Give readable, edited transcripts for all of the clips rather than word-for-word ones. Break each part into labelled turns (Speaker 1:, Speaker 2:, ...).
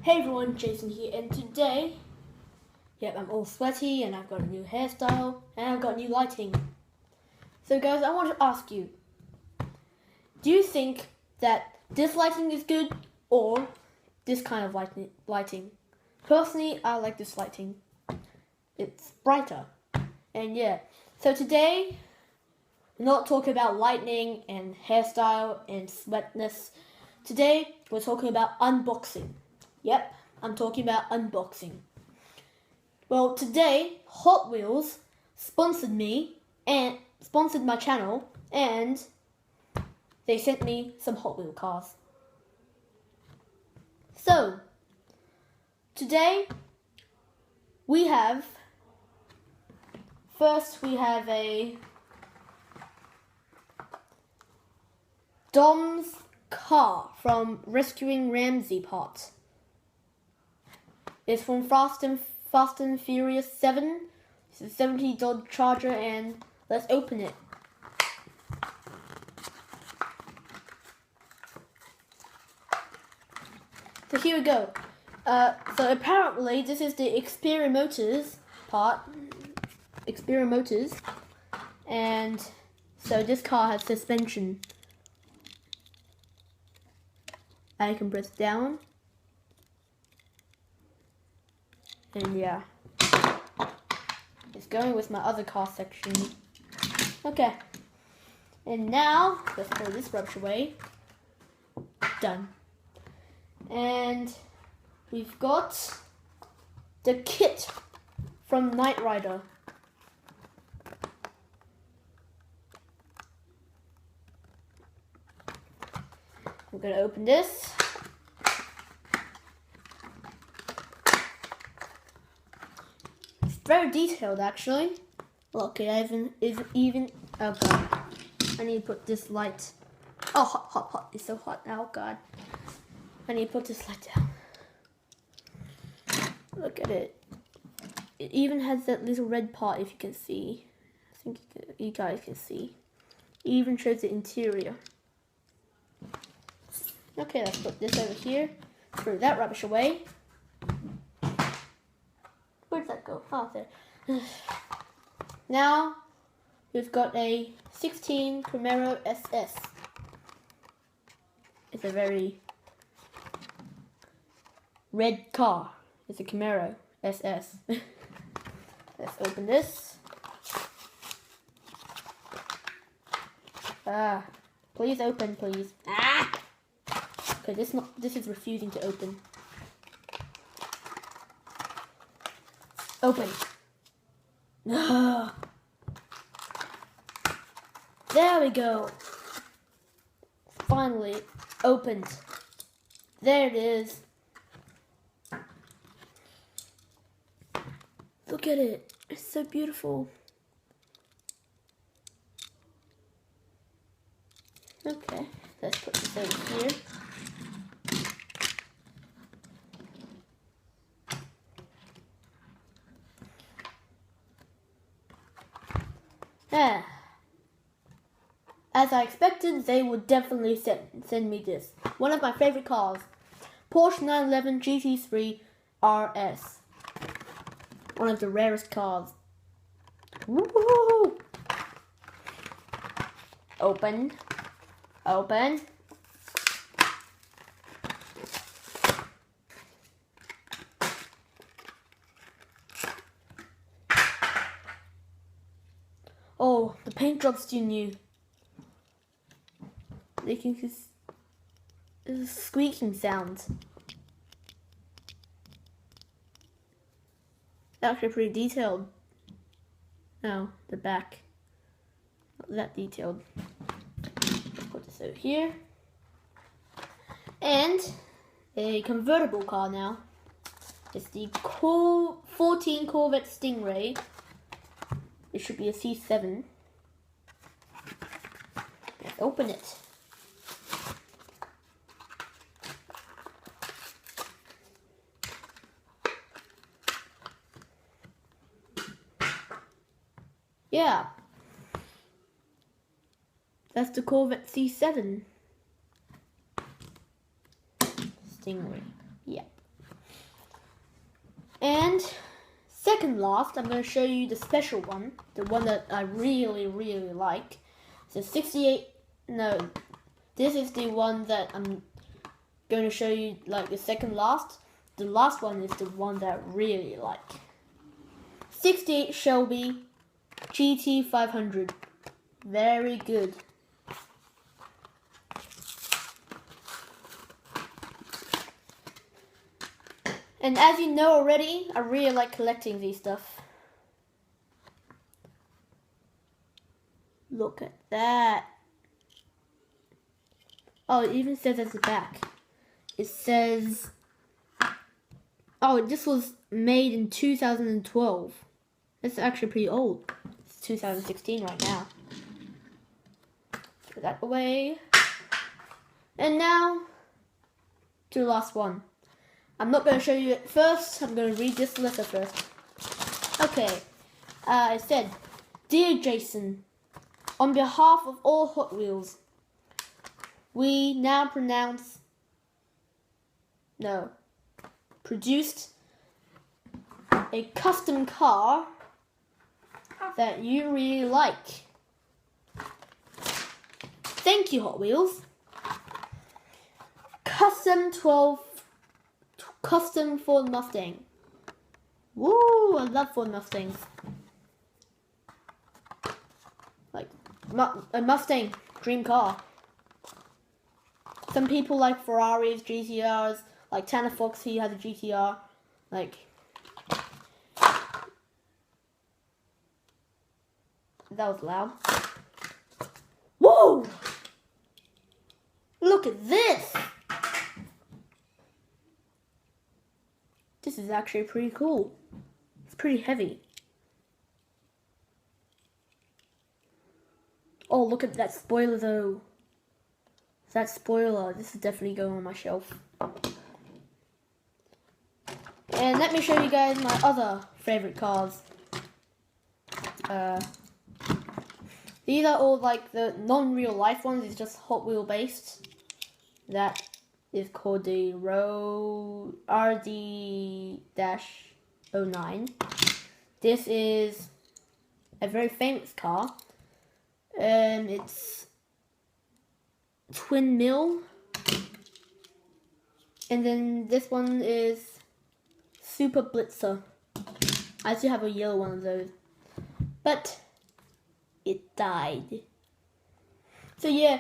Speaker 1: Hey everyone, Jason here, and today, I'm all sweaty and I've got a new hairstyle and I've got new lighting. So guys, I want to ask you, do you think that this lighting is good or this kind of lighting? Personally, I like this lighting. It's brighter. And so today, we're not talking about lightning and hairstyle and sweatness. Today, we're talking about unboxing. Yep, I'm talking about unboxing. Well, today, Hot Wheels sponsored me and sponsored my channel, and they sent me some Hot Wheel cars. So, today, we have a Dom's car from Rescuing Ramsey part. It's from Fast and Furious 7. It's a 70 Dodge Charger, and let's open it. So here we go. So apparently this is the Xperia Motors part. Xperia Motors. And so this car has suspension. I can press down. And it's going with my other car section. Okay. And now, let's throw this rubbish away. Done. And we've got the kit from Knight Rider. I'm going to open this. Very detailed, actually. Look, it even. Oh god, I need to put this light. Oh, hot! It's so hot now. Oh god, I need to put this light down. Look at it. It even has that little red part. If you can see, I think you guys can see. It even shows the interior. Okay, let's put this over here. Throw that rubbish away. Where'd that go? Oh, there. Now, we've got a 16 Camaro SS. It's a very red car. It's a Camaro SS. Let's open this. Please open, please. Okay, this is refusing to open. Open. No. There we go. Finally opened. There it is. Look at it. It's so beautiful. Okay, let's put this over here. As I expected, they would definitely send me this. One of my favorite cars. Porsche 911 GT3 RS. One of the rarest cars. Woo-hoo! Open. Open. Oh, the paint job's too new. Making this squeaking sound. Actually pretty detailed. No, the back. Not that detailed. Put this over here. And a convertible car now. It's the 14 Corvette Stingray. It should be a C7. Let's open it. Yeah. That's the Corvette C7. Stingray. Yep. And second last, I'm going to show you the special one, the one that I really, really like. So 68, no, this is the one that I'm going to show you like the second last. The last one is the one that I really like. 68 Shelby GT500. Very good. And as you know already, I really like collecting these stuff. Look at that. Oh, it even says at the back. It says, oh, this was made in 2012. That's actually pretty old. It's 2016 right now. Put that away. And now, to the last one. I'm not going to show you it first. I'm going to read this letter first. Okay. It said, Dear Jason, on behalf of all Hot Wheels, we now produced a custom car that you really like. Thank you, Hot Wheels. Custom Ford Mustang. Woo! I love Ford Mustangs. Like a Mustang, dream car. Some people like Ferraris, GTRs. Like Tanner Fox, he has a GTR. Like that was loud. Whoa! Look at this. This is actually pretty cool. It's pretty heavy. Oh, look at that spoiler though. That spoiler, this is definitely going on my shelf. And let me show you guys my other favorite cars. These are all like the non-real life ones, it's just Hot Wheel based. That is called the RD-09. This is a very famous car. It's twin mill. And then this one is Super Blitzer. I still have a yellow one of those. But it died. So yeah,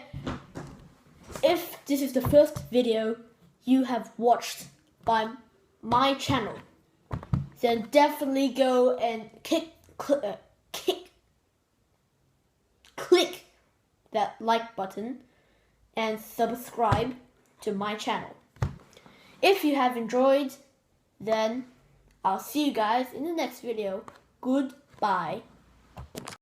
Speaker 1: if this is the first video you have watched by my channel, then definitely go and click that like button and subscribe to my channel. If you have enjoyed, then I'll see you guys in the next video. Goodbye.